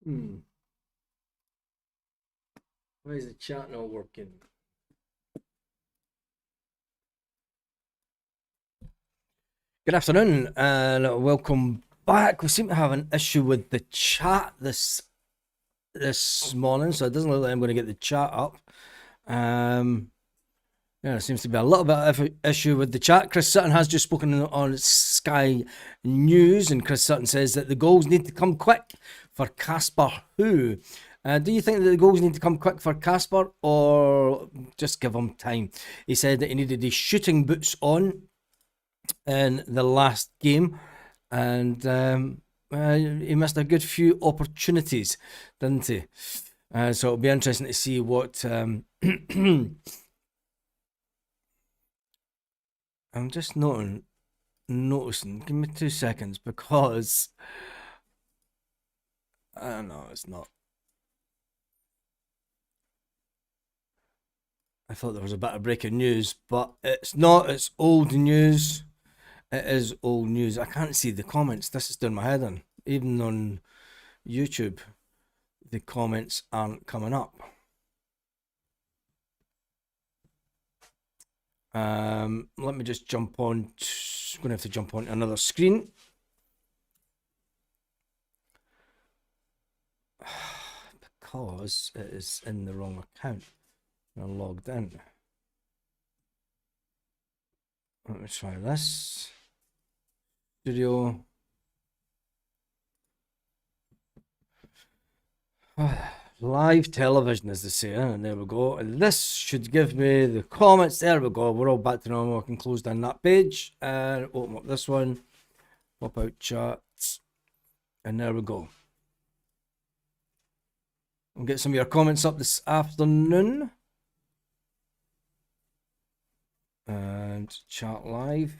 Why is the chat not working? Good afternoon and welcome back. We seem to have an issue with the chat this morning, so it doesn't look like I'm going to get the chat up. Yeah, there seems to be a little bit of an issue with the chat. Chris Sutton has just spoken on Sky News, and Chris Sutton says that the goals need to come quick for Casper Who. Do you think that the goals need to come quick for Casper, or just give him time? He said that he needed his shooting boots on in the last game, and he missed a good few opportunities, didn't he? So it'll be interesting to see what... I'm just noticing. Give me 2 seconds because no, it's not. I thought there was a bit of breaking news, but it's not. It's old news. It is old news. I can't see the comments. This is doing my head in. Even on YouTube, the comments aren't coming up. Let me just jump on. I'm gonna have to jump on another screen. Because it is in the wrong account. I'm logged in. Let me try this. Studio. Live television, as they say, and there we go. And this should give me the comments. There we go. We're all back to normal. I can close down that page and open up this one. Pop out chats, and there we go. We'll get some of your comments up this afternoon. And chat live.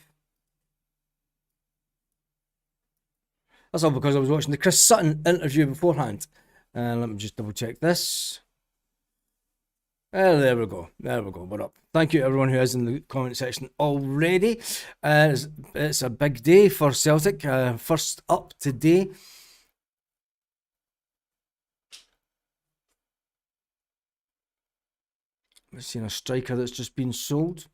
That's all because I was watching the Chris Sutton interview beforehand. Let me just double check this. There we go. There we go. We're up. Thank you everyone who is in the comment section already. It's a big day for Celtic. First up today. We've seen a striker that's just been sold.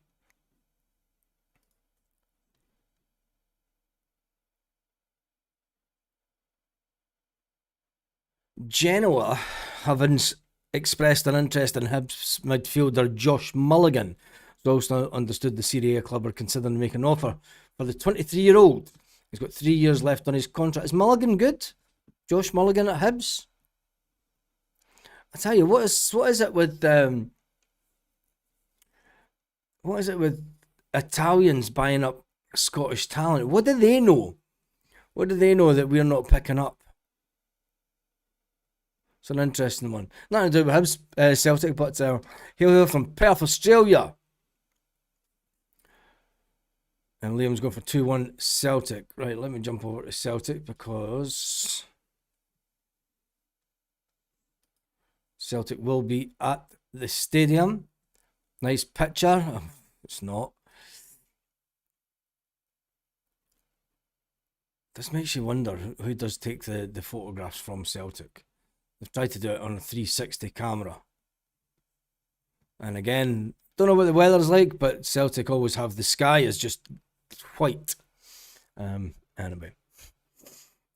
Genoa have expressed an interest in Hibs midfielder Josh Mulligan. It's also understood the Serie A club are considering making an offer for the 23-year-old. He's got 3 years left on his contract. Is Mulligan good? Josh Mulligan at Hibs? I tell you, what is it with Italians buying up Scottish talent? What do they know? What do they know that we're not picking up? It's an interesting one. Nothing to do with Hibs, Celtic, but he'll from Perth, Australia. And Liam's going for 2-1 Celtic. Right, let me jump over to Celtic because Celtic will be at the stadium. Nice picture. Oh, it's not. This makes you wonder who does take the photographs from Celtic. They've tried to do it on a 360 camera. And again, don't know what the weather's like, but Celtic always have the sky is just white. Anyway.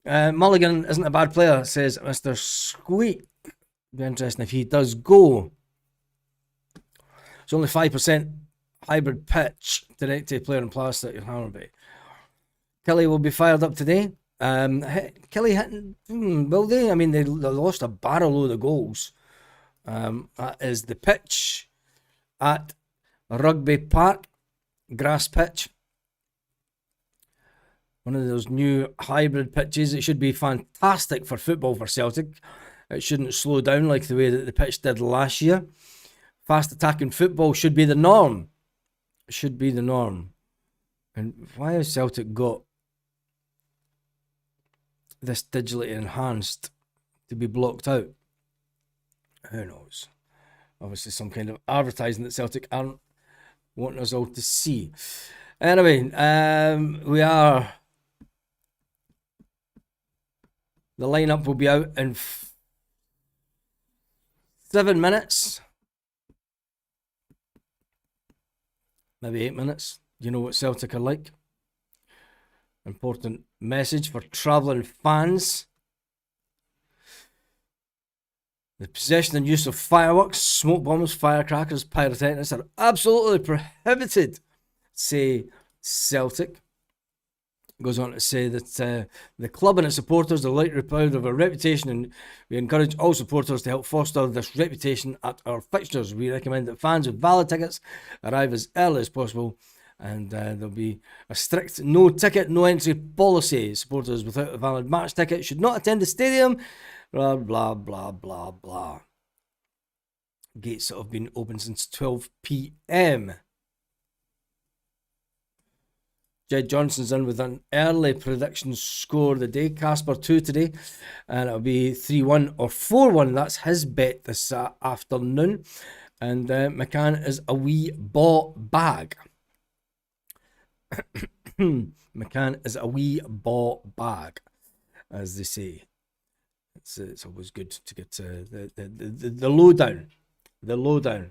Mulligan isn't a bad player, says Mr. Squeak. Be interesting if he does go. It's only 5% hybrid pitch. Directed player in plastic at Hammerby. Kelly will be fired up today. Kelly hitting, will they? I mean, they lost a barrel load of goals. That is the pitch at Rugby Park, grass pitch. One of those new hybrid pitches. It should be fantastic for football for Celtic. It shouldn't slow down like the way that the pitch did last year. Fast attacking football should be the norm. It should be the norm. And why has Celtic got this digitally enhanced to be blocked out? Who knows? Obviously some kind of advertising that Celtic aren't wanting us all to see. Anyway, the lineup will be out in 7 minutes. Maybe 8 minutes. You know what Celtic are like. Important message for travelling fans. The possession and use of fireworks, smoke bombs, firecrackers, pyrotechnics are absolutely prohibited, say Celtic. Goes on to say that the club and its supporters are lightly proud of our reputation, and we encourage all supporters to help foster this reputation at our fixtures. We recommend that fans with valid tickets arrive as early as possible, and there'll be a strict no ticket, no entry policy. Supporters without a valid match ticket should not attend the stadium. Blah, blah, blah, blah, blah. Gates have been open since 12 p.m. Jed Johnson's in with an early prediction score of the day. Casper 2 today, and it'll be 3-1 or 4-1. That's his bet this afternoon. And McCann is a wee ball bag. McCann is a wee ball bag, as they say. It's always good to get the lowdown. The lowdown.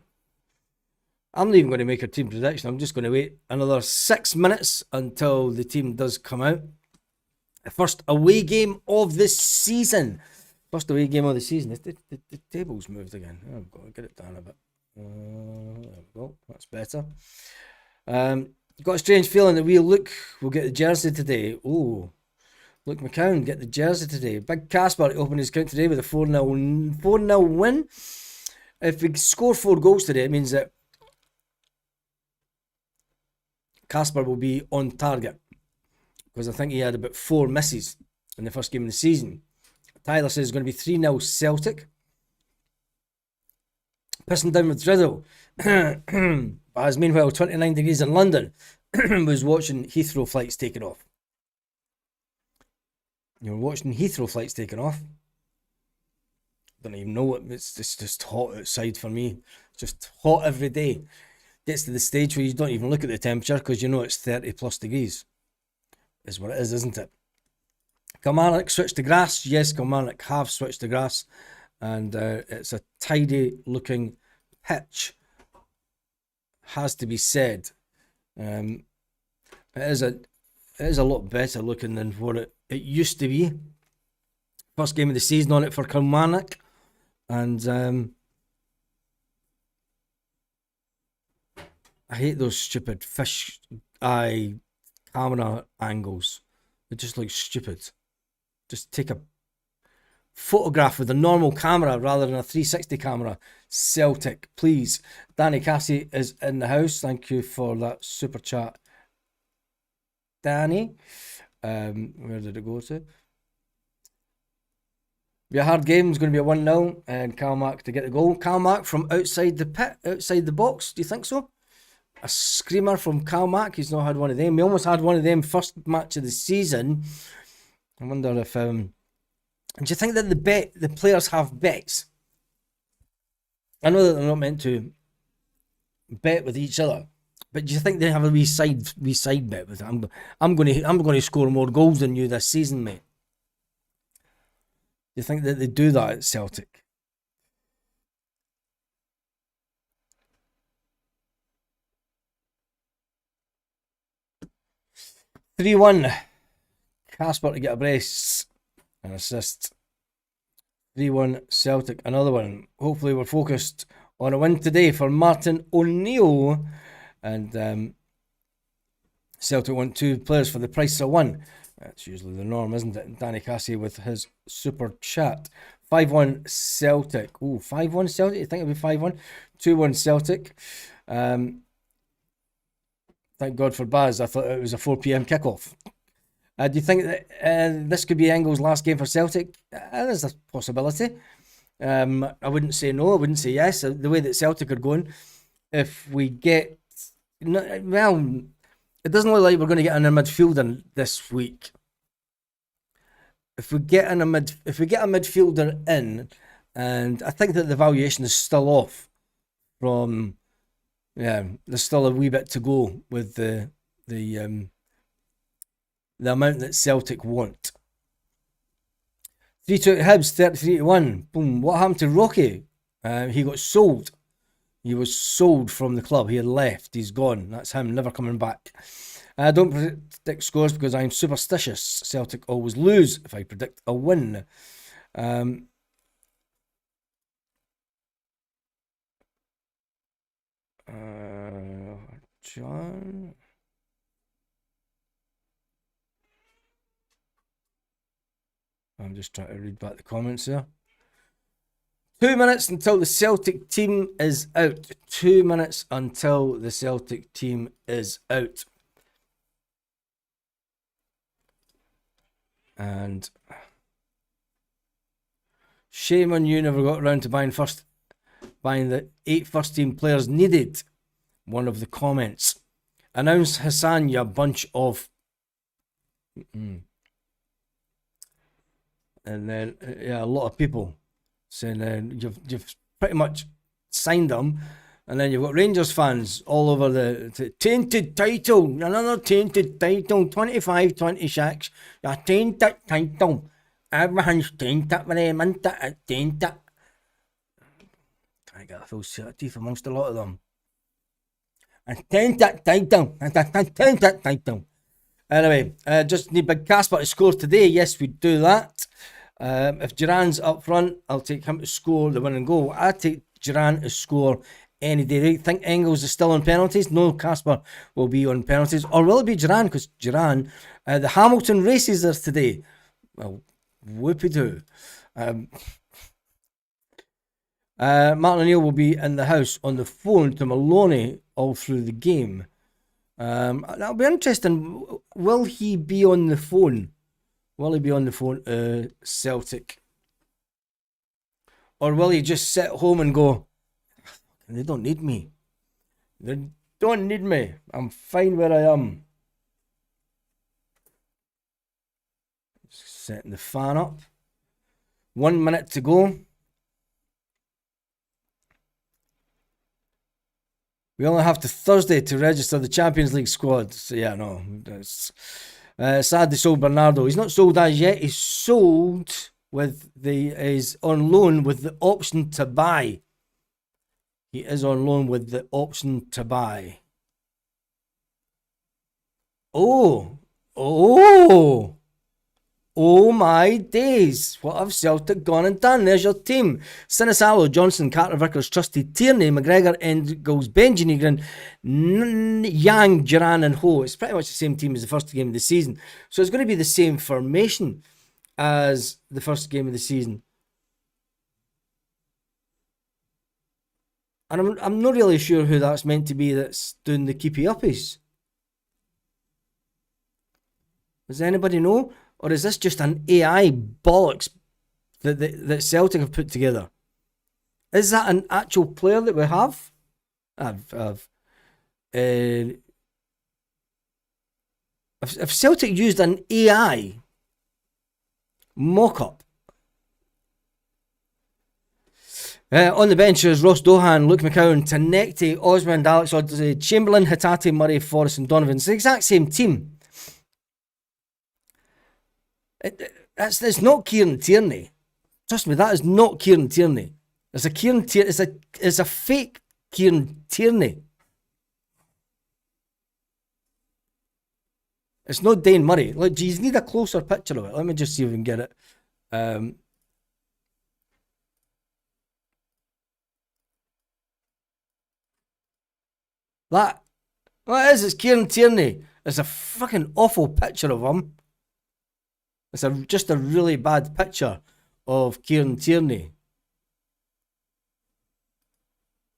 I'm not even going to make a team prediction. I'm just going to wait another 6 minutes until the team does come out. The first away game of the season. First away game of the season. The table's moved again. Oh, I've got to get it down a bit. There we go. That's better. Got a strange feeling that we'll get the jersey today. Oh, Luke McCown get the jersey today. Big Casper opened his account today with a 4-0 win. If we score 4 goals today, it means that Casper will be on target, because I think he had about 4 misses in the first game of the season. Tyler says it's going to be 3-0 Celtic. Pissing down with drizzle. As meanwhile, 29 degrees in London, was watching Heathrow flights taking off. You're watching Heathrow flights taking off. Don't even know what, it's just hot outside for me. It's just hot every day. Gets to the stage where you don't even look at the temperature because you know it's 30 plus degrees. Is what it is, isn't it? Kilmarnock switched to grass. Yes, Kilmarnock have switched to grass. And it's a tidy looking pitch. Has to be said. It is a lot better looking than what it used to be. First game of the season on it for Kilmarnock. And I hate those stupid fish eye camera angles. They just look stupid. Just take a photograph with a normal camera rather than a 360 camera. Celtic, please. Danny Cassie is in the house. Thank you for that super chat, Danny. Where did it go to? Be a hard game. It's going to be a 1-0 and Calmark to get the goal. Calmark from outside the pit, outside the box. Do you think so? A screamer from Calmark. He's not had one of them. We almost had one of them first match of the season. I wonder if do you think that the players have bets? I know that they're not meant to bet with each other, but do you think they have a wee side bet with it? I'm going to score more goals than you this season, mate. Do you think that they do that at Celtic? (3-1) Casper to get a brace and assist. 3-1 Celtic, another one. Hopefully we're focused on a win today for Martin O'Neill. And Celtic want 2 players for the price of 1. That's usually the norm, isn't it? Danny Cassie with his super chat. 5-1 Celtic. Oh, 5-1 Celtic? You think it'll be 5-1? 2-1 Celtic. Thank God for Baz. I thought it was a 4 p.m. kickoff. Do you think that this could be Engels' last game for Celtic? There's a possibility. I wouldn't say no. I wouldn't say yes. The way that Celtic are going, if we get... Well, it doesn't look like we're going to get in a midfielder this week. If we get a midfielder in, and I think that the valuation is still off from... Yeah, there's still a wee bit to go with the amount that Celtic want. 3-2 Hibs, 33-1. Boom. What happened to Rocky? He got sold. He was sold from the club. He had left. He's gone. That's him, never coming back. I don't predict scores because I'm superstitious. Celtic always lose if I predict a win. John. I'm just trying to read back the comments there. 2 minutes until the Celtic team is out. 2 minutes until the Celtic team is out. And shame on you, never got around to buying the 8 first team players needed. One of the comments. Announce Hassan, you bunch of... And then, yeah, a lot of people saying you've pretty much signed them. And then you've got Rangers fans all over the tainted title. Another tainted title. 25-26. A tainted title. Everyone's tainted with them, isn't it? Tainted. I got a full set of teeth amongst a lot of them. A tainted title. A tainted title. Anyway, just need Big Casper to score today. Yes, we do that. If Duran's up front, I'll take him to score the winning goal. I take Duran to score any day. Do you think Engels is still on penalties? No, Casper will be on penalties. Or will it be Duran? Because Duran, the Hamilton races are today. Well, whoopie-doo. Martin O'Neill will be in the house on the phone to Maloney all through the game. That'll be interesting. Will he be on the phone? Will he be on the phone Celtic? Or will he just sit home and go, they don't need me. They don't need me. I'm fine where I am. Setting the fan up. 1 minute to go. We only have to Thursday to register the Champions League squad. So yeah, no. It's sad they sold Bernardo. He's not sold as yet. He's sold is on loan with the option to buy. He is on loan with the option to buy. Oh my days. What have Celtic gone and done? There's your team. Sinisalo, Johnson, Carter Vickers, Trusty, Tierney, McGregor, Engels, Benji Negrin, Yang, Duran and Ho. It's pretty much the same team as the first game of the season. So it's going to be the same formation as the first game of the season. And I'm not really sure who that's meant to be that's doing the keepy-uppies. Does anybody know? Or is this just an AI bollocks that Celtic have put together? Is that an actual player that we have? If Celtic used an AI mock-up. On the bench is Ross Dohan, Luke McCowan, Tanekti, Osmond, Alex Odyssey, Chamberlain, Hatate, Murray, Forrest and Donovan. It's the exact same team. It's not Kieran Tierney. Trust me, that is not Kieran Tierney. It's a fake Kieran Tierney. It's not Dane Murray. Look, geez, need a closer picture of it. Let me just see if we can get it. That it's Kieran Tierney. It's a fucking awful picture of him. It's just a really bad picture of Kieran Tierney.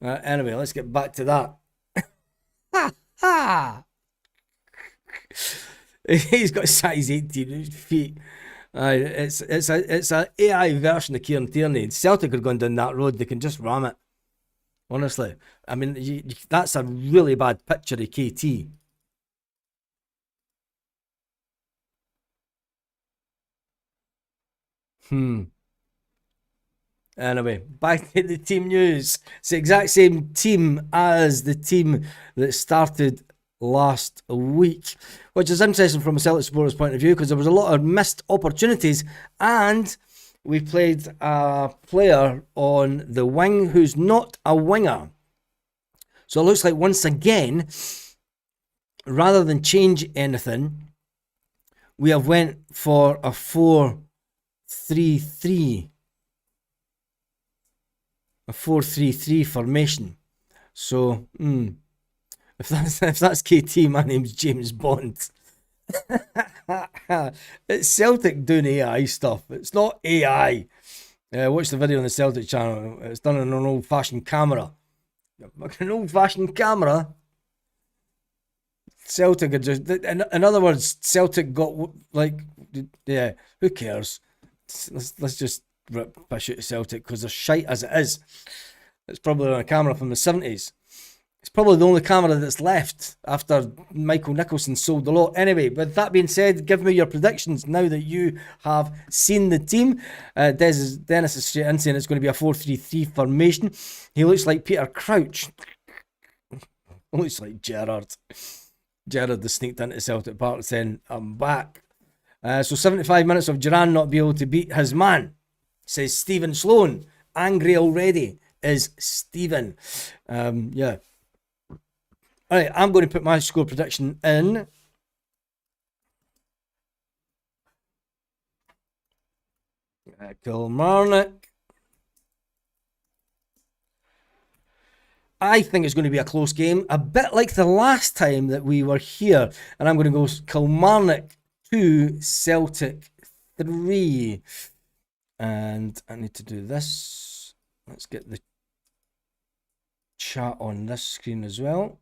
Anyway, let's get back to that. He's got size 18 feet. It's an AI version of Kieran Tierney. Celtic are going down that road. They can just ram it. Honestly, I mean, that's a really bad picture of KT. Anyway, back to the team news. It's the exact same team as the team that started last week, which is interesting from a Celtic supporter's point of view because there was a lot of missed opportunities and we played a player on the wing who's not a winger. So it looks like once again, rather than change anything, we have went for a 4-3-3. A 4-3-3 formation. So, if that's KT, my name's James Bond. It's Celtic doing AI stuff. It's not AI. Watch the video on the Celtic channel. It's done on an old-fashioned camera. An old-fashioned camera. Celtic are just, in other words, Celtic got who cares? Let's just rip fish out of Celtic because they're shite as it is. It's probably on a camera from the 70s. It's probably the only camera that's left after Michael Nicholson sold the lot. Anyway, with that being said, give me your predictions now that you have seen the team. Dennis is straight in saying it's going to be a 4-3-3 formation. He looks like Peter Crouch. Looks like Gerrard. Gerrard has sneaked into Celtic Park saying, I'm back. So 75 minutes of Duran not be able to beat his man, says Stephen Sloan. Angry already is Stephen. Yeah. All right, I'm going to put my score prediction in. Kilmarnock. I think it's going to be a close game, a bit like the last time that we were here. And I'm going to go Kilmarnock 2, Celtic 3. And I need to do this. Let's get the chat on this screen as well.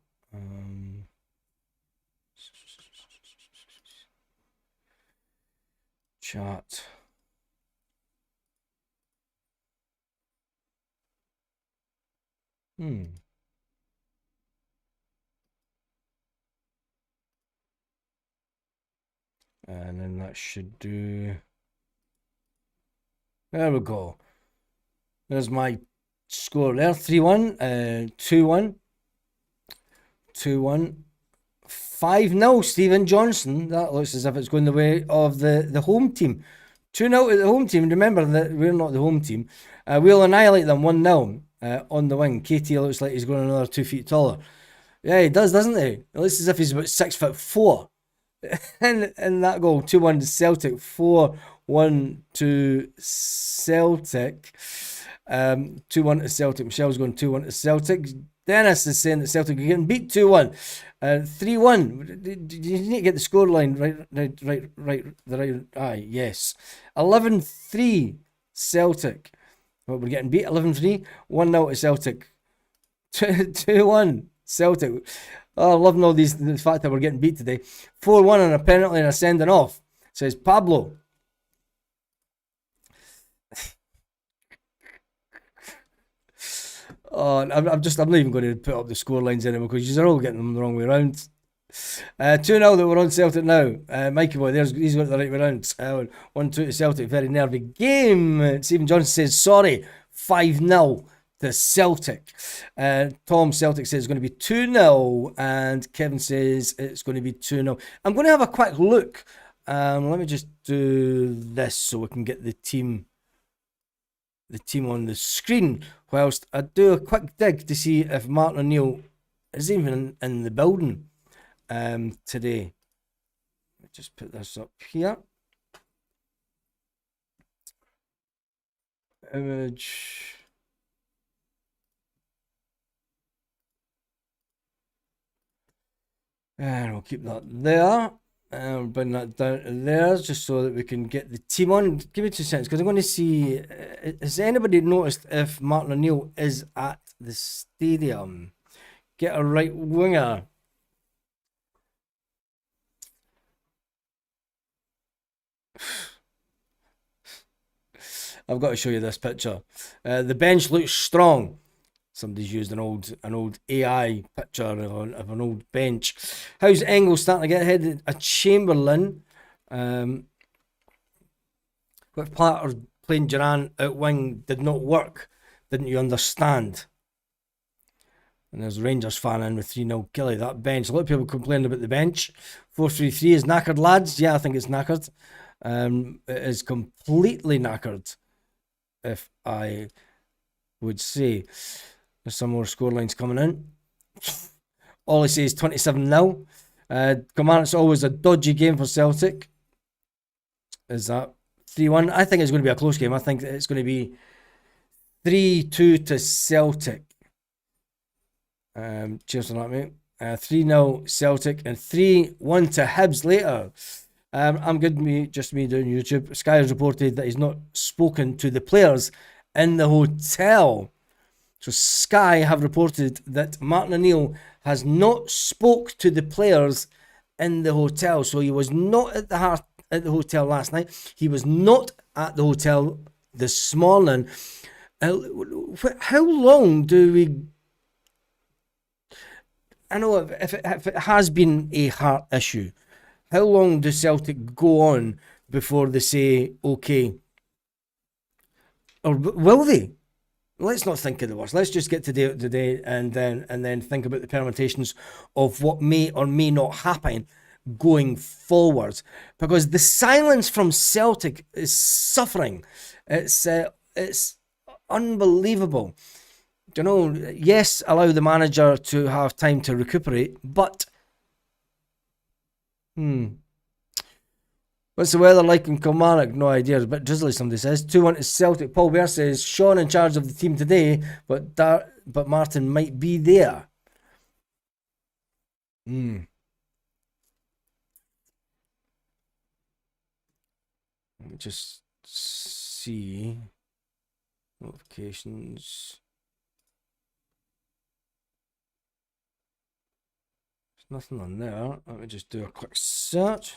Chat. And then that should do. There we go. There's my score there. 3-1, 2-1, 2-1, 5-0, Stephen Johnson. That looks as if it's going the way of the home team. 2-0 to the home team. Remember that we're not the home team. We'll annihilate them 1-0 on the wing. KT looks like he's going another 2 feet taller. Yeah, he does, doesn't he? It looks as if he's about 6'4". And that goal, 2-1 to Celtic, 4-1 to Celtic. 2-1 to Celtic. Michelle's going 2-1 to Celtic. Dennis is saying that Celtic are getting beat 2-1. 3-1. You need to get the scoreline right. Aye, yes. 11-3 Celtic. Well, we're getting beat 11-3. 1-0 to Celtic. 2-1 Celtic. Oh, loving all these, the fact that we're getting beat today. 4-1 on a penalty and a sending off, says Pablo. Oh, I'm not even going to put up the score lines anymore because you're all getting them the wrong way around. 2-0 that we're on Celtic now. Mikey boy, he's got the right way around. 1-2 to Celtic, very nervy game. Stephen Johnson says sorry. 5-0 to Celtic. Tom Celtic says it's going to be 2-0, and Kevin says it's going to be 2-0. I'm going to have a quick look. Let me just do this so we can get the team on the screen whilst I do a quick dig to see if Martin O'Neill is even in the building today. Let me just put this up here. Image. And we'll keep that there. And bring that down to there just so that we can get the team on. Give me 2 seconds because I'm going to see. Has anybody noticed if Martin O'Neill is at the stadium? Get a right winger. I've got to show you this picture. The bench looks strong. Somebody's used an old AI picture of an old bench. How's Engel starting to get ahead of Chamberlain? With Platter playing Duran out wing did not work. Didn't you understand? And there's a Rangers fan in with 3-0 Killie. That bench. A lot of people complaining about the bench. 4-3-3 is knackered, lads. Yeah, I think it's knackered. It is completely knackered. if I would say. There's some more scorelines coming in. All I say is 27-0. Kilmarnock's always a dodgy game for Celtic. Is that 3-1? I think it's going to be a close game. I think it's going to be 3-2 to Celtic. Cheers on that, mate. 3-0 Celtic and 3-1 to Hibs later. I'm good, just me doing YouTube. Sky has reported that he's not spoken to the players in the hotel. So Sky have reported that Martin O'Neill has not spoke to the players in the hotel. So he was not at the hotel last night. He was not at the hotel this morning. How long do we... I know if it has been a heart issue, how long does Celtic go on before they say, okay? Or will they? Let's not think of the worst. Let's just get today and then think about the permutations of what may or may not happen going forward. Because the silence from Celtic is suffering. It's unbelievable. You know, yes, allow the manager to have time to recuperate, but what's the weather like in Kilmarnock? No idea. It's a bit drizzly, somebody says. 2-1 to Celtic. Paul Bear says, Sean in charge of the team today, but Martin might be there. Let me just see. Notifications. There's nothing on there. Let me just do a quick search.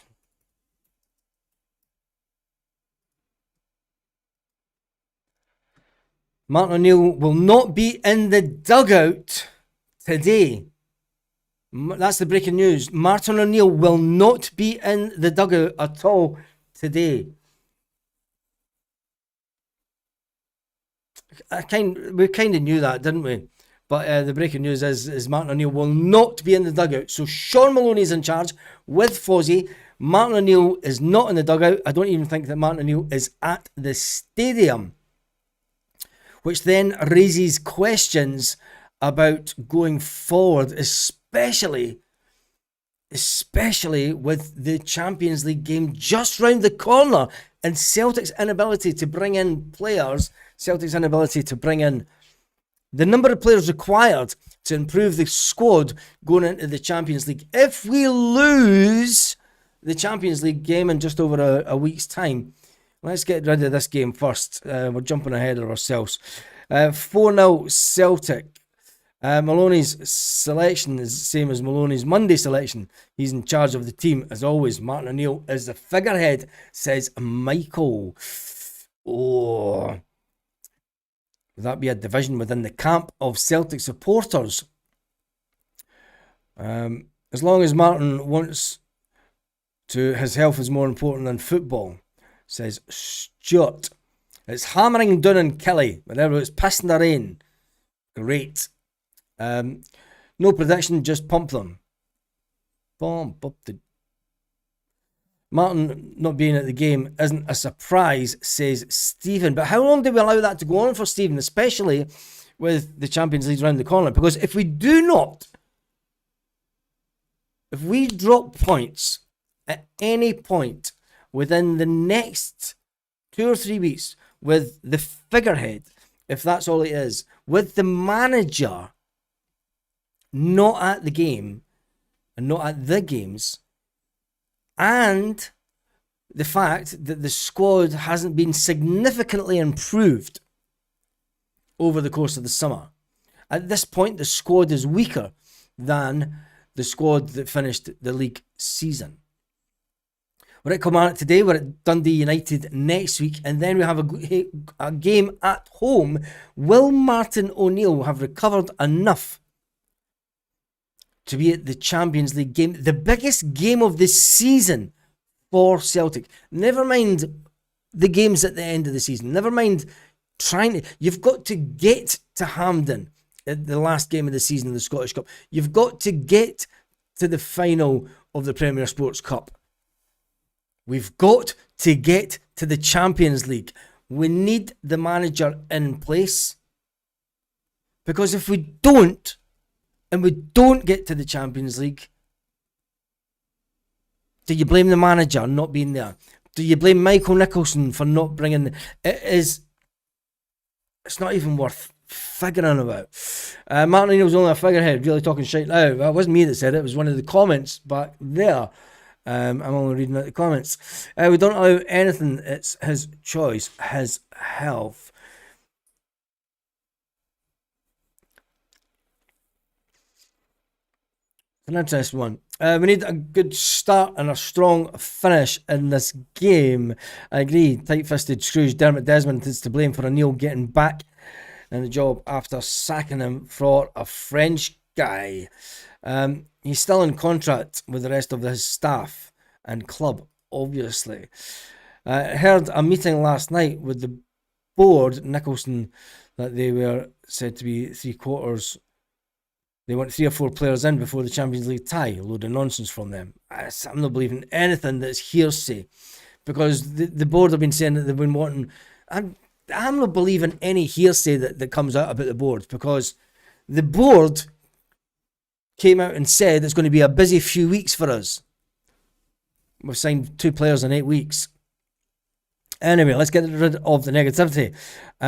Martin O'Neill will not be in the dugout today. That's the breaking news. Martin O'Neill will not be in the dugout at all today. We kind of knew that, didn't we? But the breaking news is Martin O'Neill will not be in the dugout. So Sean Maloney is in charge with Fozzie. Martin O'Neill is not in the dugout. I don't even think that Martin O'Neill is at the stadium. Which then raises questions about going forward, especially with the Champions League game just round the corner and Celtic's inability to bring in players, Celtic's inability to bring in the number of players required to improve the squad going into the Champions League. If we lose the Champions League game in just over a week's time, let's get rid of this game first. We're jumping ahead of ourselves. 4-0 Celtic. Maloney's selection is the same as Maloney's Monday selection. He's in charge of the team as always. Martin O'Neill is the figurehead, says Michael. Oh, would that be a division within the camp of Celtic supporters? As long as Martin wants to, his health is more important than football, says Stuart. It's hammering down on Kelly whenever it's pissing the rain. Great. No prediction, just pump them. Martin not being at the game isn't a surprise, says Stephen. But how long do we allow that to go on for, Stephen, especially with the Champions League around the corner? Because if we drop points at any point within the next 2 or 3 weeks with the figurehead, if that's all it is, with the manager not at the game and not at the games, and the fact that the squad hasn't been significantly improved over the course of the summer. At this point, the squad is weaker than the squad that finished the league season. We're at Kilmarnock today, we're at Dundee United next week, and then we have a game at home. Will Martin O'Neill have recovered enough to be at the Champions League game, the biggest game of the season for Celtic? Never mind the games at the end of the season. Never mind you've got to get to Hampden at the last game of the season of the Scottish Cup. You've got to get to the final of the Premier Sports Cup. We've got to get to the Champions League. We need the manager in place. Because if we don't, and we don't get to the Champions League, do you blame the manager not being there? Do you blame Michael Nicholson for not bringing... It's not even worth figuring about. Martin O'Neill's only a figurehead, really talking shit now. Well, it wasn't me that said it, it was one of the comments back there. I'm only reading out the comments. We don't allow anything, it's his choice, his health. An interesting one. We need a good start and a strong finish in this game. I agree. Tight-fisted Scrooge Dermot Desmond is to blame for O'Neill getting back in the job after sacking him for a French guy. He's still in contract with the rest of his staff and club, obviously. I heard a meeting last night with the board, Nicholson, that they were said to be three-quarters. They want 3 or 4 players in before the Champions League tie. A load of nonsense from them. I'm not believing anything that's hearsay. Because the board have been saying that they've been wanting... I'm not believing any hearsay that comes out about the board. Because the board came out and said it's going to be a busy few weeks for us. We've signed 2 players in 8 weeks. Anyway, let's get rid of the negativity.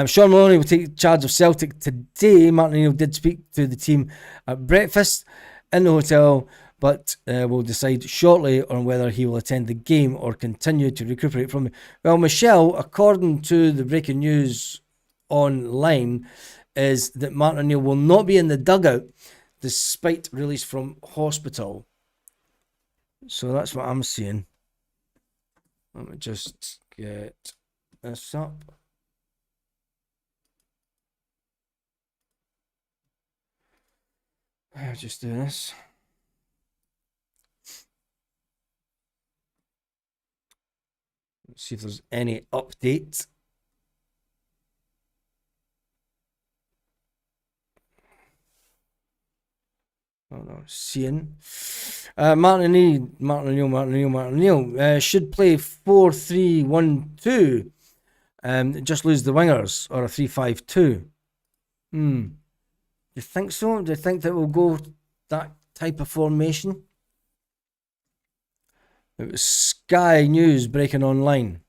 Sean Maloney will take charge of Celtic today. Martin O'Neill did speak to the team at breakfast in the hotel, but will decide shortly on whether he will attend the game or continue to recuperate from it. Well, Michelle, according to the breaking news online, is that Martin O'Neill will not be in the dugout despite release from hospital. So that's what I'm seeing. Let me just get this up. I'll just do this. Let's see if there's any update. Oh no, seeing. Martin O'Neill should play 4-3-1-2. Just lose the wingers, or a 3-5-2. You think so? Do you think that we'll go that type of formation? It was Sky News breaking online.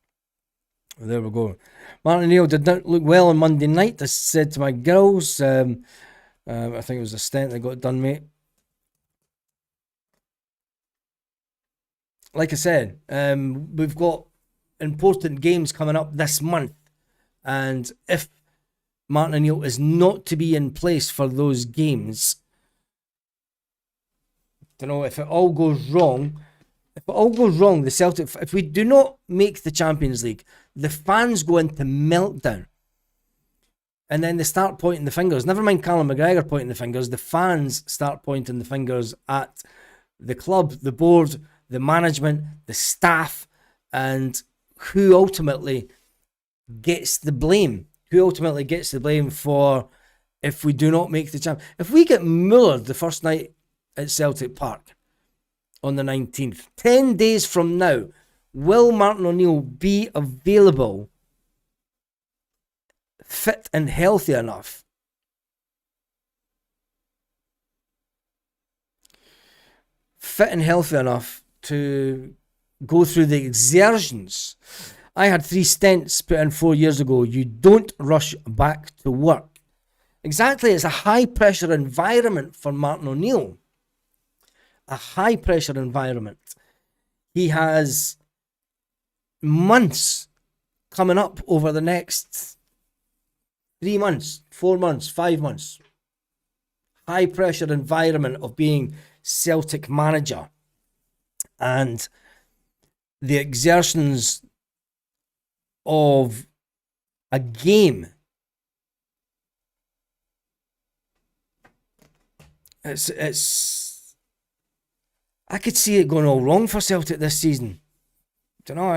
There we go. Martin O'Neill did not look well on Monday night. I said to my girls, I think it was a stent that got done, mate. Like I said, we've got important games coming up this month. And if Martin O'Neill is not to be in place for those games, don't know, if it all goes wrong, the Celtic, if we do not make the Champions League, the fans go into meltdown. And then they start pointing the fingers. Never mind Callum McGregor pointing the fingers. The fans start pointing the fingers at the club, the board, the management, the staff, and who ultimately gets the blame? Who ultimately gets the blame for if we do not make the champ? If we get mullered the first night at Celtic Park on the 19th, 10 days from now, will Martin O'Neill be available, fit and healthy enough to go through the exertions? I had 3 stents put in 4 years ago. You don't rush back to work. Exactly, it's a high pressure environment for Martin O'Neill. A high pressure environment. He has months coming up over the next 3 months, 4 months, 5 months. High pressure environment of being Celtic manager. And the exertions of a game. It's I could see it going all wrong for Celtic this season. Don't know.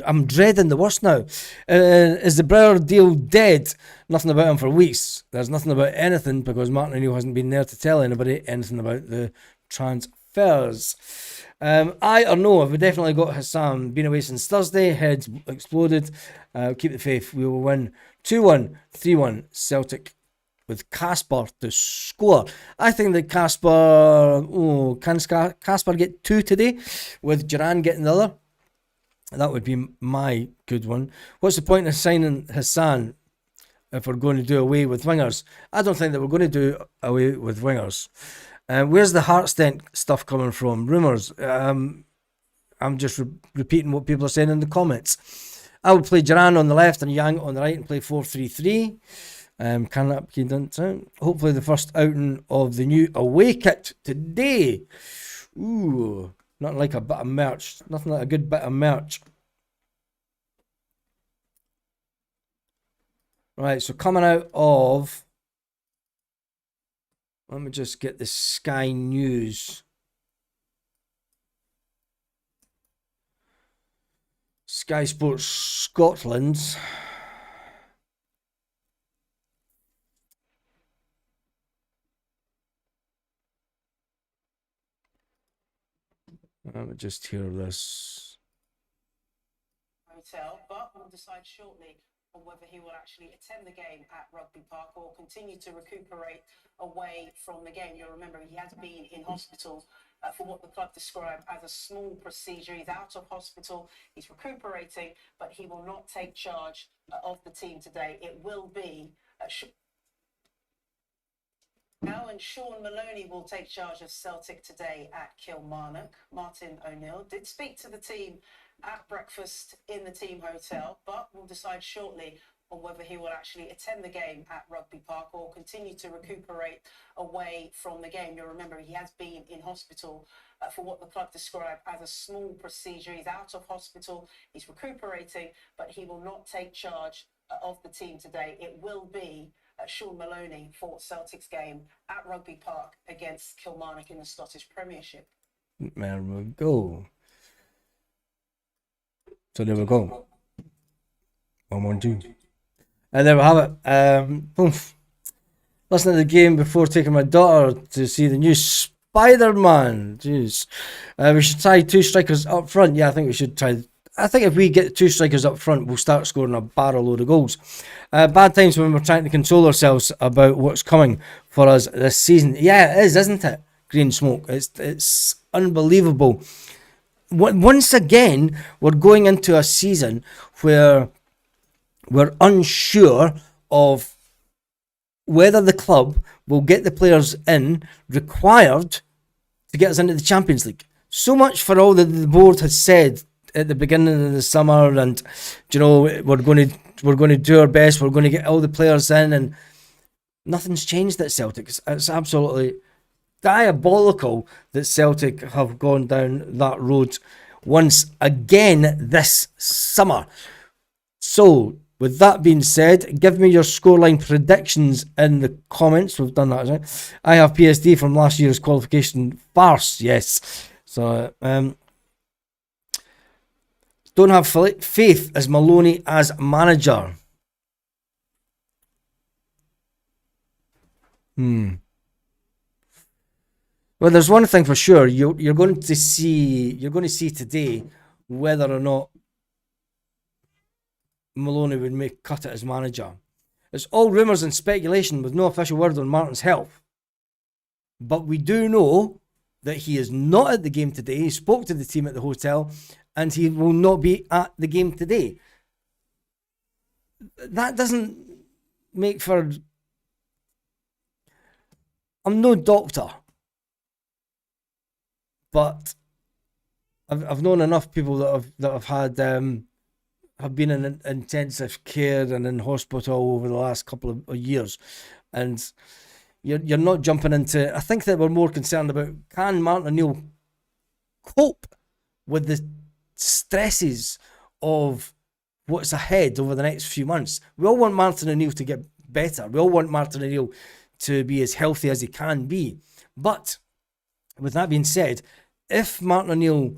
I'm dreading the worst now. Is the Brower deal dead? Nothing about him for weeks. There's nothing about anything because Martin O'Neill hasn't been there to tell anybody anything about the transfer Fairs. I or no, I've definitely got Hassan. Been away since Thursday, heads exploded. Keep the faith. We will win 2-1, 3-1 Celtic with Casper to score. I think that can Casper get 2 today with Duran getting the other? That would be my good one. What's the point of signing Hassan if we're going to do away with wingers? I don't think that we're going to do away with wingers. Where's the Heartstent stuff coming from? Rumours. I'm just repeating what people are saying in the comments. I would play Duran on the left and Yang on the right and play 4-3-3. Can that be done? Hopefully the first outing of the new away kit today. Ooh, nothing like a bit of merch. Nothing like a good bit of merch. Right, so coming out of... Let me just get the Sky News. Sky Sports Scotland. Let me just hear this. Hotel, but we'll decide shortly on whether he will actually attend the game at Rugby Park or continue to recuperate away from the game. You'll remember he has been in hospital for what the club described as a small procedure. He's out of hospital, he's recuperating, but he will not take charge of the team today. It will be now, and Sean Maloney will take charge of Celtic today at Kilmarnock. Martin O'Neill did speak to the team at breakfast in the team hotel, but we'll decide shortly on whether he will actually attend the game at Rugby Park or continue to recuperate away from the game. You'll remember he has been in hospital for what the club described as a small procedure. He's out of hospital, he's recuperating, but he will not take charge of the team today. It will be Sean Maloney for Celtic's game at Rugby Park against Kilmarnock in the Scottish Premiership. There we go. So there we go. 1-1-2. And there we have it. Listening to the game before taking my daughter to see the new Spider-Man. Jeez. We should try 2 strikers up front. Yeah, I think we should try. I think if we get 2 strikers up front, we'll start scoring a barrel load of goals. Bad times when we're trying to console ourselves about what's coming for us this season. Yeah, it is, isn't it? Green smoke. It's unbelievable. Once again, we're going into a season where we're unsure of whether the club will get the players in required to get us into the Champions League. So much for all that the board has said at the beginning of the summer, and we're going to do our best. We're going to get all the players in, and nothing's changed at Celtic. It's absolutely diabolical that Celtic have gone down that road once again this summer. So, with that being said, give me your scoreline predictions in the comments. We've done that, right? I have PSD from last year's qualification farce. Yes. So, don't have faith as Maloney as manager. Well, there's one thing for sure. You're going to see today whether or not Maloney would cut it as manager. It's all rumours and speculation with no official word on Martin's health. But we do know that he is not at the game today. He spoke to the team at the hotel, and he will not be at the game today. That doesn't make for... I'm no doctor, but I've known enough people that have had have been in intensive care and in hospital over the last couple of years, and you're not jumping into... I think that we're more concerned about, can Martin O'Neill cope with the stresses of what's ahead over the next few months? We all want Martin O'Neill to get better. We all want Martin O'Neill to be as healthy as he can be. But with that being said, if Martin O'Neill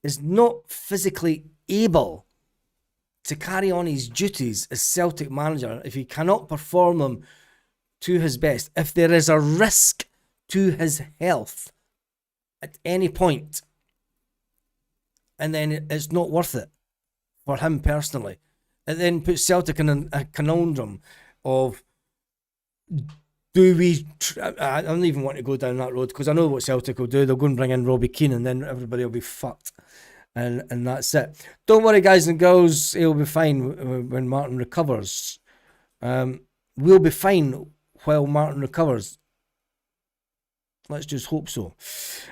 is not physically able to carry on his duties as Celtic manager, if he cannot perform them to his best, if there is a risk to his health, at any point, and then it's not worth it for him personally. It then puts Celtic in a conundrum of, do we... I don't even want to go down that road, because I know what Celtic will do. They'll go and bring in Robbie Keane, and then everybody will be fucked. And that's it. Don't worry, guys and girls. He'll be fine when Martin recovers. We'll be fine while Martin recovers. Let's just hope so.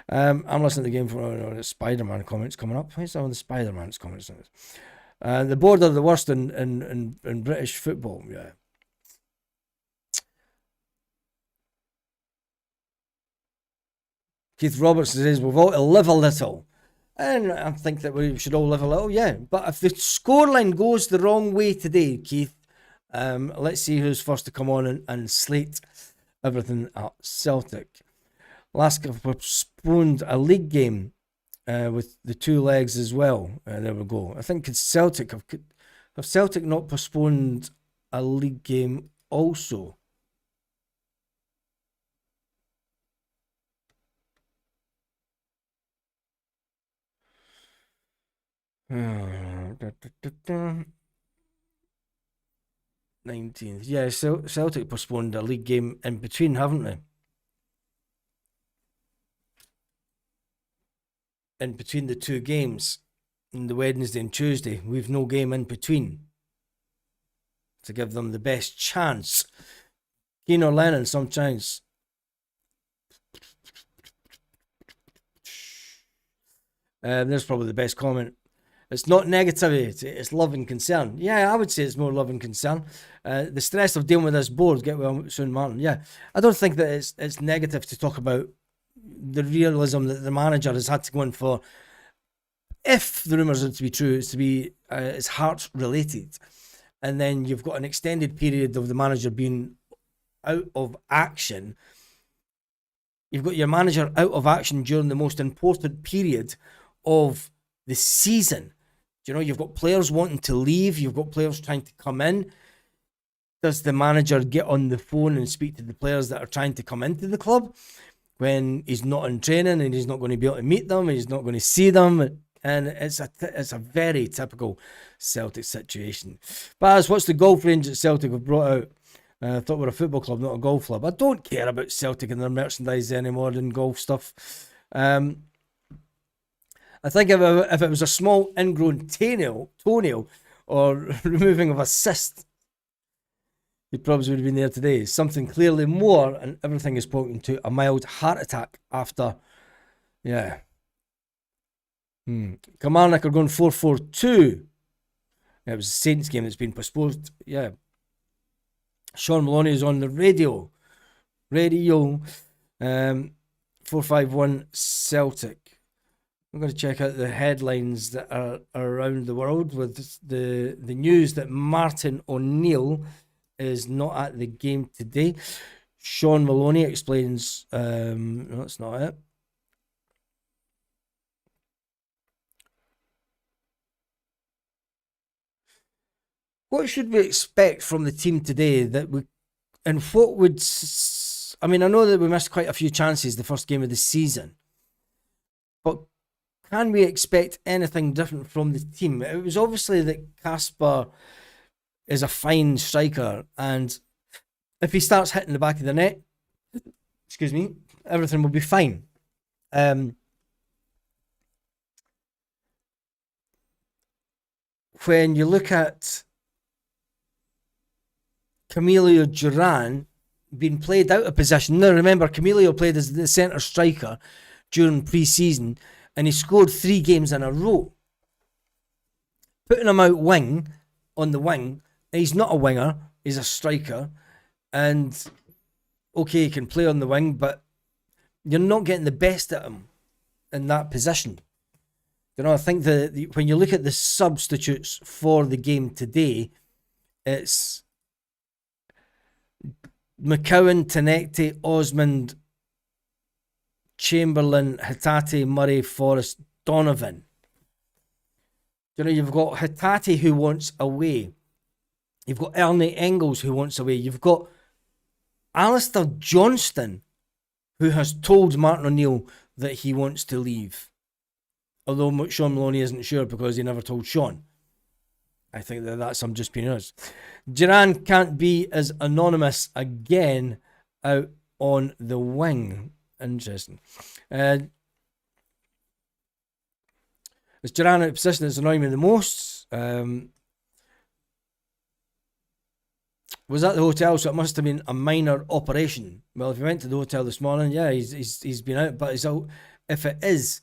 I'm listening to the game for Spider-Man comments coming up. Where's some of the Spider-Man's comments? The board are the worst in British football. Yeah. Keith Robertson says we've all to live a little. And I think that we should all live a little, yeah. But if the scoreline goes the wrong way today, Keith, let's see who's first to come on and slate everything at Celtic. Lask have postponed a league game with the 2 legs as well. There we go. I think Celtic have Celtic not postponed a league game also? Da. 19th. Yeah, Celtic postponed a league game in between, haven't they? In between the 2 games, in the Wednesday and Tuesday, we've no game in between to give them the best chance. Keane or Lennon, some chance. There's probably the best comment. It's not negativity, it's love and concern. Yeah, I would say it's more love and concern. The stress of dealing with this board, get well soon, Martin. Yeah, I don't think that it's negative to talk about the realism that the manager has had to go in for. If the rumours are to be true, it's heart related, and then you've got an extended period of the manager being out of action. You've got your manager out of action during the most important period of the season. You know, you've got players wanting to leave. You've got players trying to come in. Does the manager get on the phone and speak to the players that are trying to come into the club when he's not in training and he's not going to be able to meet them and he's not going to see them? And it's a very typical Celtic situation. Baz, what's the golf range that Celtic have brought out? I thought we're a football club, not a golf club. I don't care about Celtic and their merchandise anymore than golf stuff. I think if it was a small ingrown toenail or removing of a cyst, he probably would have been there today. Something clearly more, and everything is pointing to a mild heart attack after, yeah. Kilmarnock are going 4-4-2. It was the Saints game that's been postponed. Yeah. Sean Maloney is on the radio. 4-5-1 Celtic. I'm going to check out the headlines that are around the world with the news that Martin O'Neill is not at the game today. Sean Maloney explains... no, that's not it. What should we expect from the team today? And what would... I mean, I know that we missed quite a few chances the first game of the season. But can we expect anything different from the team? It was obviously that Kasper is a fine striker, and if he starts hitting the back of the net, excuse me, everything will be fine. When you look at Camilo Duran being played out of position, now remember, Camilo played as the centre striker during pre-season, and he scored 3 games in a row. Putting him out on the wing, he's not a winger, he's a striker. And, okay, he can play on the wing, but you're not getting the best at him in that position. You know, I think when you look at the substitutes for the game today, it's McCowan, Tenecte, Osmond, Chamberlain, Hatate, Murray, Forrest, Donovan. You know, you've got Hatate who wants away. You've got Ernie Engels who wants away. You've got Alistair Johnston who has told Martin O'Neill that he wants to leave. Although Sean Maloney isn't sure because he never told Sean. I think that's I'm just being honest. Duran can't be as anonymous again out on the wing. Interesting. It's Duran out of position that's annoying me the most. Was at the hotel, so it must have been a minor operation. Well, if he went to the hotel this morning, yeah, he's been out, but he's out. If it is,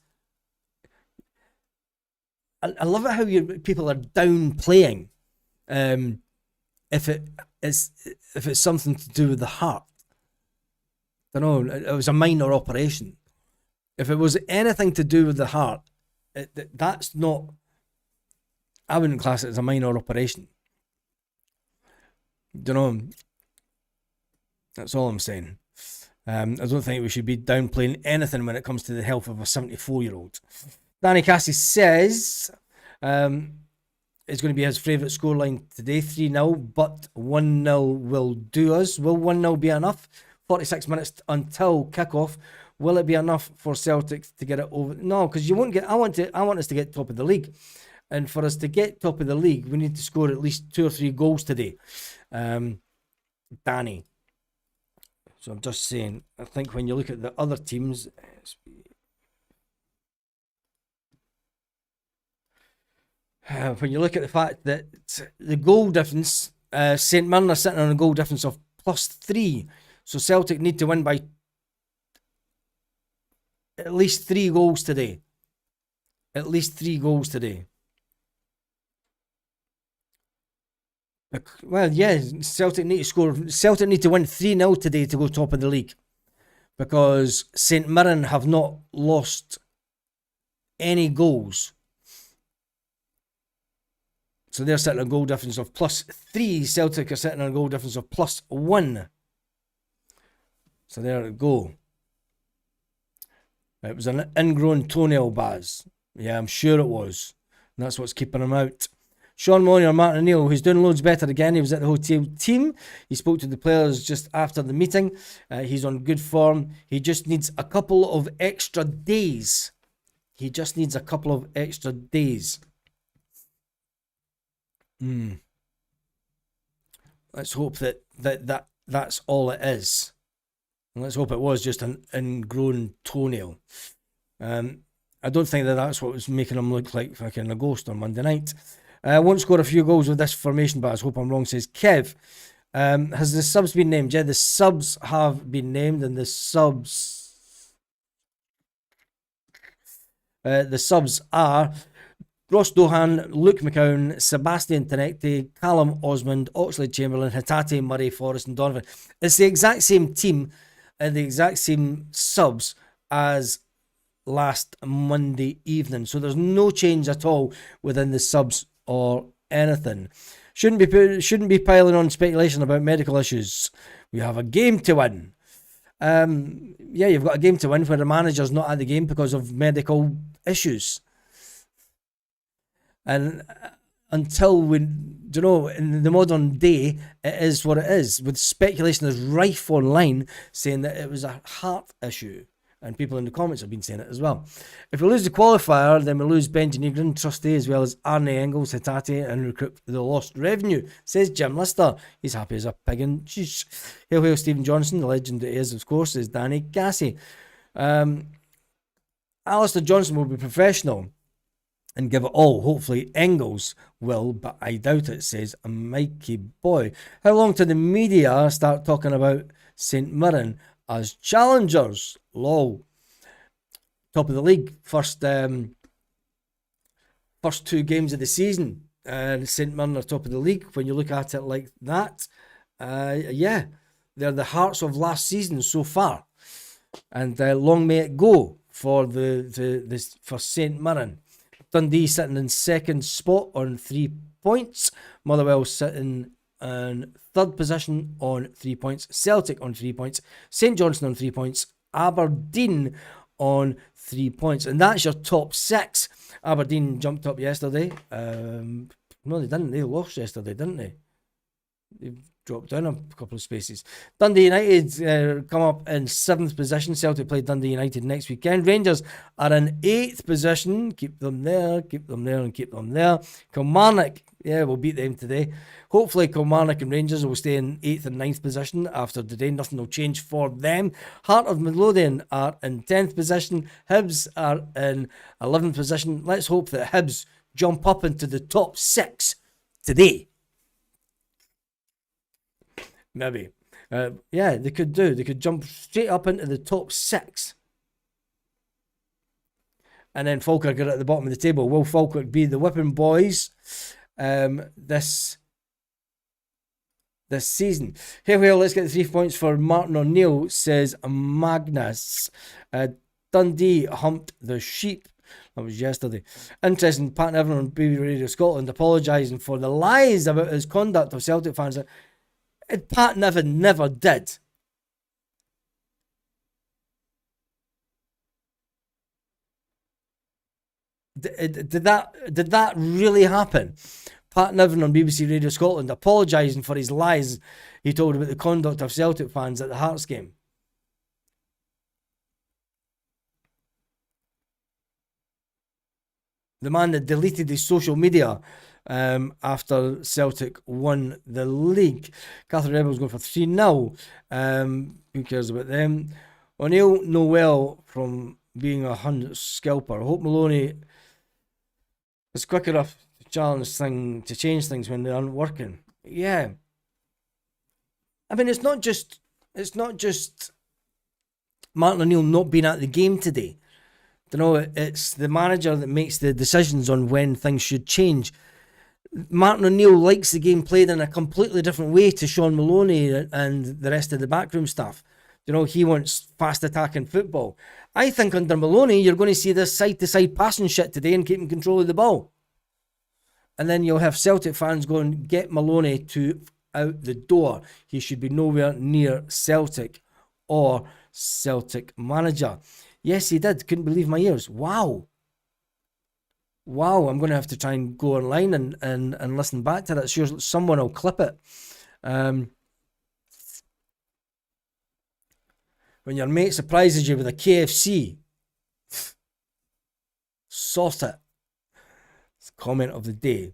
I love it how people are downplaying. If it's something to do with the heart, I don't know. It was a minor operation. If it was anything to do with the heart, that's not. I wouldn't class it as a minor operation. Don't know. That's all I'm saying. I don't think we should be downplaying anything when it comes to the health of a 74-year-old. Danny Cassie says it's going to be his favourite scoreline today, 3-0, but 1-0 will do us. Will 1-0 be enough? 46 minutes until kickoff. Will it be enough for Celtic to get it over? No, because you won't get. I want us to get top of the league. And for us to get top of the league, we need to score at least 2 or 3 goals today. Danny. So I'm just saying, I think when you look at the other teams, when you look at the fact that the goal difference, St Mirren are sitting on a goal difference of +3. So Celtic need to win by at least 3 goals today. At least 3 goals today. Well, yeah, Celtic need to score. Celtic need to win 3-0 today to go top of the league. Because St Mirren have not lost any goals. So they're sitting on a goal difference of +3. Celtic are sitting on a goal difference of +1. So there we go. It was an ingrown toenail, Baz. Yeah, I'm sure it was. And that's what's keeping him out. Sean Maloney or Martin O'Neill, who's doing loads better again. He was at the hotel team. He spoke to the players just after the meeting. He's on good form. He just needs a couple of extra days. He just needs a couple of extra days. Let's hope that's all it is. And let's hope it was just an ingrown toenail. I don't think that's what was making him look like fucking a ghost on Monday night. Won't score a few goals with this formation, but I hope I'm wrong, says Kev. Has the subs been named? Yeah, the subs have been named, and the subs are Ross Dohan, Luke McCown, Sebastian Tenecti, Callum Osmond, Oxlade Chamberlain, Hatate, Murray, Forrest and Donovan. It's the exact same team and the exact same subs as last Monday evening. So there's no change at all within the subs or anything. Shouldn't be piling on speculation about medical issues. We have a game to win. Yeah, you've got a game to win where the manager's not at the game because of medical issues. And until we, in the modern day, it is what it is. With speculation, there's rife online saying that it was a heart issue. And people in the comments have been saying it as well. If we lose the qualifier, then we lose Benji Negrin, Trustee, as well as Arne Engels, Hitate, and recruit the lost revenue, says Jim Lister. He's happy as a pig in cheese. Hail, hail, Stephen Johnson, the legend that he is, of course, is Danny Gassie. Alistair Johnson will be professional and give it all. Hopefully Engels will, but I doubt it, says Mikey Boy. How long till the media start talking about St Mirren as challengers? Lol. Top of the league. First 2 games of the season. St Mirren are top of the league. When you look at it like that, yeah, they're the hearts of last season so far. And long may it go for for St Mirren. Dundee sitting in second spot on 3 points. Motherwell sitting in third position on 3 points. Celtic on 3 points. St Johnstone on 3 points. Aberdeen on 3 points. And that's your top 6. Aberdeen jumped up yesterday. No, they didn't. They lost yesterday, didn't they? They dropped down a couple of spaces. Dundee United come up in 7th position. Celtic play Dundee United next weekend. Rangers are in 8th position. Keep them there, keep them there, and keep them there. Kilmarnock, yeah, we'll beat them today. Hopefully Kilmarnock and Rangers will stay in 8th and 9th position after today. Nothing will change for them. Heart of Midlothian are in 10th position. Hibs are in 11th position. Let's hope that Hibs jump up into the top 6 today. Maybe. Yeah, they could do. They could jump straight up into the top 6. And then Falkirk are at the bottom of the table. Will Falkirk be the whipping boys this season? Here we are. Let's get the 3 points for Martin O'Neill, says Magnus. Dundee humped the sheep. That was yesterday. Interesting, Pat Nevin on BBC Radio Scotland apologising for the lies about his conduct of Celtic fans. Pat Nevin never did. Did that really happen? Pat Nevin on BBC Radio Scotland apologising for his lies he told about the conduct of Celtic fans at the Hearts game. The man that deleted his social media after Celtic won the league. Catherine Rebels going for 3-0. Who cares about them? O'Neill Noel from being a 100 scalper. I hope Maloney is quick enough to change things when they aren't working. Yeah. I mean, it's not just Martin O'Neill not being at the game today. You know, it's the manager that makes the decisions on when things should change. Martin O'Neill likes the game played in a completely different way to Sean Maloney and the rest of the backroom staff. You know, he wants fast attacking football. I think under Maloney, you're going to see this side-to-side passing shit today and keeping control of the ball. And then you'll have Celtic fans going, get Maloney out the door. He should be nowhere near Celtic or Celtic manager. Yes, he did. Couldn't believe my ears. Wow, I'm going to have to try and go online and listen back to that. Sure, someone will clip it. When your mate surprises you with a KFC, sort it. It's a comment of the day.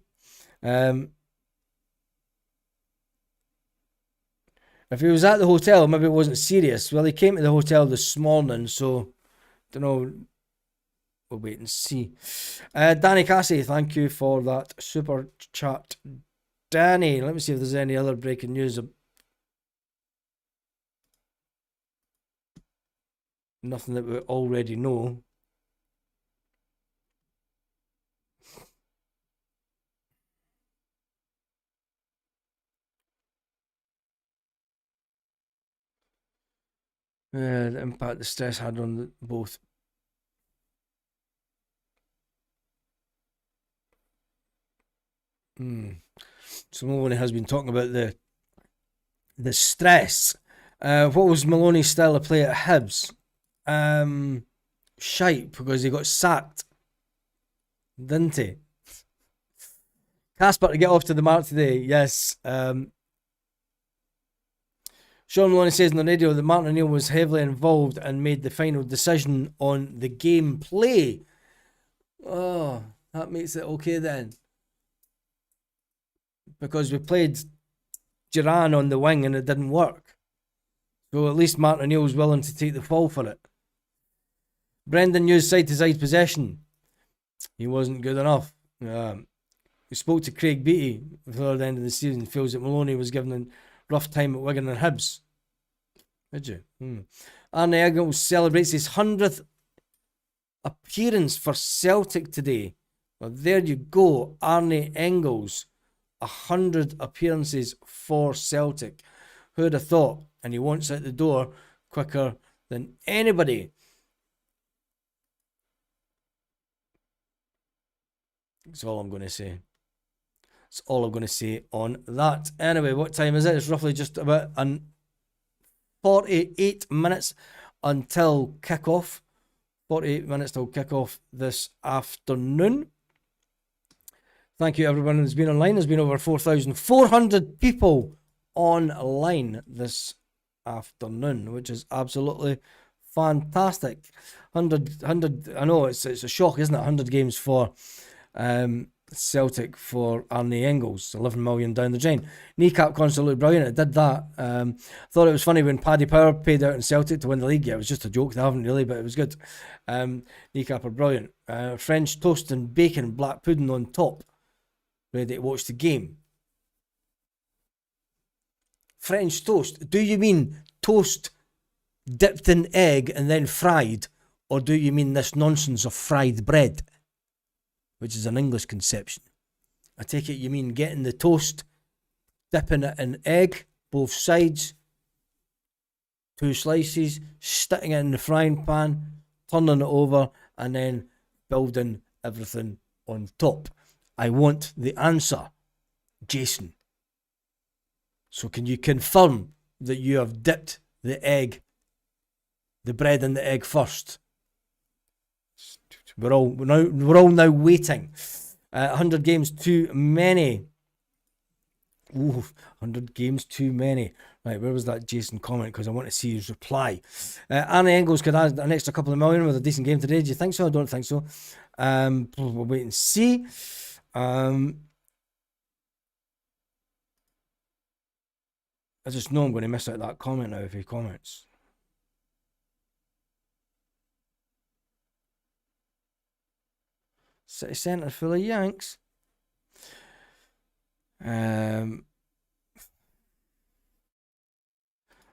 If he was at the hotel, maybe it wasn't serious. Well, he came to the hotel this morning, so don't know. We'll wait and see. Danny Cassie, thank you for that super chat. Danny, let me see if there's any other breaking news. Nothing that we already know. The impact the stress had on both. So Maloney has been talking about the stress. What was Maloney's style of play at Hibs? Shite, because he got sacked, didn't he? Casper to get off to the mark today. Yes. Sean Maloney says on the radio that Martin O'Neill was heavily involved and made the final decision on the game play. Oh, that makes it okay then. Because we played Duran on the wing and it didn't work. So at least Martin O'Neill was willing to take the fall for it. Brendan used side-to-side possession. He wasn't good enough. We spoke to Craig Beattie before the end of the season. Feels that Maloney was given a rough time at Wigan and Hibs. Did you? Arne Eggles celebrates his 100th appearance for Celtic today. Well, there you go. Arne Engels. 100 appearances for Celtic. Who'd have thought? And he wants out the door quicker than anybody. That's all I'm going to say. That's all I'm going to say on that. Anyway, what time is it? It's roughly just about 48 minutes until kickoff. 48 minutes till kickoff this afternoon. Thank you everyone who's been online. There's been over 4,400 people online this afternoon, which is absolutely fantastic. 100, I know it's a shock, isn't it? 100 games for Celtic for Arnie Engels, 11 million down the drain. Kneecap concert looked brilliant. It did that. Thought it was funny when Paddy Power paid out in Celtic to win the league. Yeah, it was just a joke. They haven't really, but it was good. Kneecap are brilliant. French toast and bacon, black pudding on top. Ready to watch the game. French toast. Do you mean toast dipped in egg and then fried? Or do you mean this nonsense of fried bread? Which is an English conception. I take it you mean getting the toast, dipping it in egg, both sides, 2 slices, sticking it in the frying pan, turning it over, and then building everything on top. I want the answer, Jason. So can you confirm that you have dipped the bread in the egg first? We're all now waiting. 100 games too many. Ooh, 100 games too many. Right, where was that Jason comment? Because I want to see his reply. Arnie Engels could add an extra couple of million with a decent game today. Do you think so? I don't think so. We'll wait and see. I just know I'm going to miss out that comment now if he comments. City Centre full of Yanks.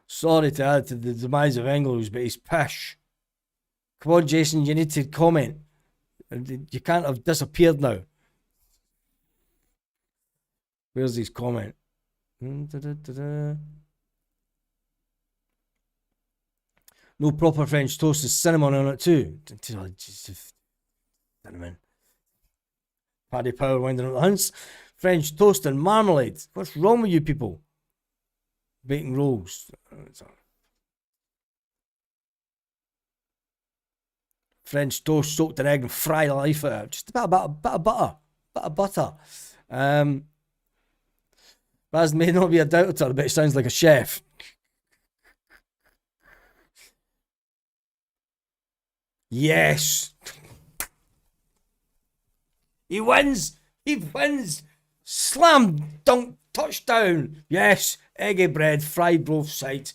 Sorry to add to the demise of Engels, but he's pish. Come on, Jason, you need to comment. You can't have disappeared now. Where's his comment? No proper French toast, is cinnamon on it too. Cinnamon. Paddy Power winding up the hunts. French toast and marmalade. What's wrong with you people? Bacon rolls. French toast soaked in egg and fry the life out of it. Just a bit of butter. Bit of butter. Baz may not be a doubter, but it sounds like a chef. Yes. He wins. He wins. Slam dunk touchdown. Yes. Eggy bread, fried both sides.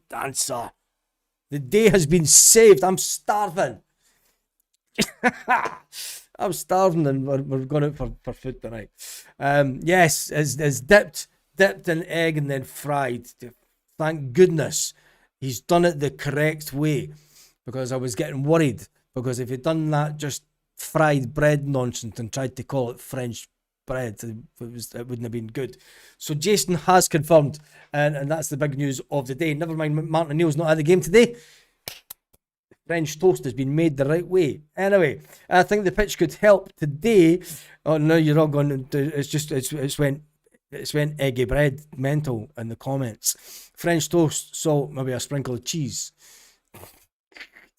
Dancer. The day has been saved. I'm starving. I'm starving and we're going out for food tonight. Yes, it's dipped in egg and then fried. Thank goodness he's done it the correct way, because I was getting worried, because if he'd done that just fried bread nonsense and tried to call it French bread, it wouldn't have been good. So Jason has confirmed, and that's the big news of the day. Never mind, Martin O'Neill's not at the game today. French toast has been made the right way. Anyway, I think the pitch could help today. Oh no, you're all going to. It's went eggy bread mental in the comments. French toast, salt, maybe a sprinkle of cheese.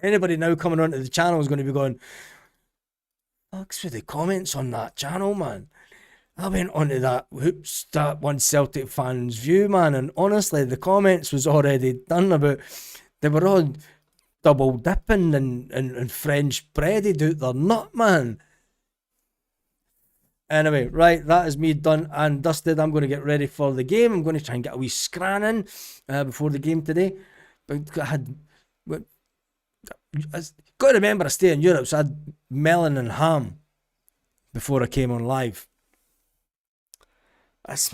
Anybody now coming onto the channel is going to be going, thanks for the comments on that channel, man. I went onto that One Celtic Fans View, man, and honestly, the comments was already done about. They were all double dipping and French breaded out their nut, man. Anyway, right, that is me done and dusted. I'm going to get ready for the game. I'm going to try and get a wee scran in before the game today. But I got to remember I stay in Europe, so I had melon and ham before I came on live. That's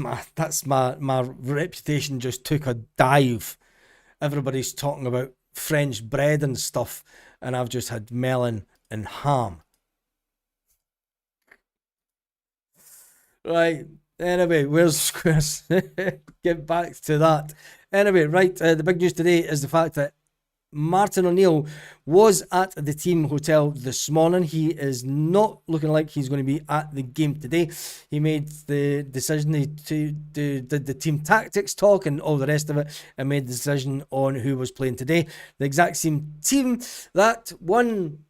my reputation just took a dive. Everybody's talking about French bread and stuff, and I've just had melon and ham. Right, anyway, where's Squares? Get back to that. Anyway, right, the big news today is the fact that Martin O'Neill was at the team hotel this morning. He is not looking like he's going to be at the game today. He made the decision to did the team tactics talk and all the rest of it, and made the decision on who was playing today. The exact same team that won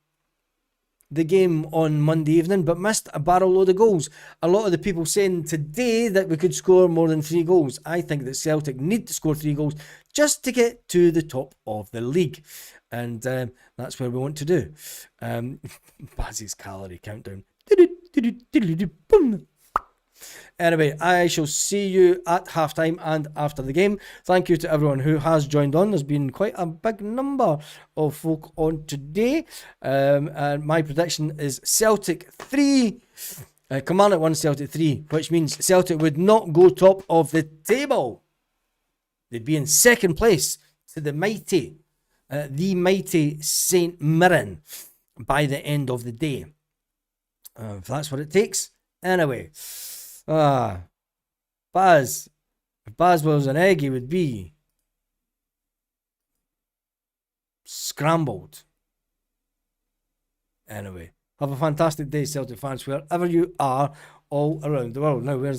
the game on Monday evening, but missed a barrel load of goals. A lot of the people saying today that we could score more than 3 goals. I think that Celtic need to score 3 goals just to get to the top of the league. And that's where we want to do. Bazzy's calorie countdown. Anyway, I shall see you at halftime and after the game. Thank you to everyone who has joined on. There's been quite a big number of folk on today. And my prediction is Celtic 3, Kilmarnock 1, Celtic 3, which means Celtic would not go top of the table. They'd be in second place to the mighty St. Mirren by the end of the day. If that's what it takes. Anyway. Baz. If Baz was an egg, he would be scrambled. Anyway, have a fantastic day, Celtic fans, wherever you are all around the world. Now, where's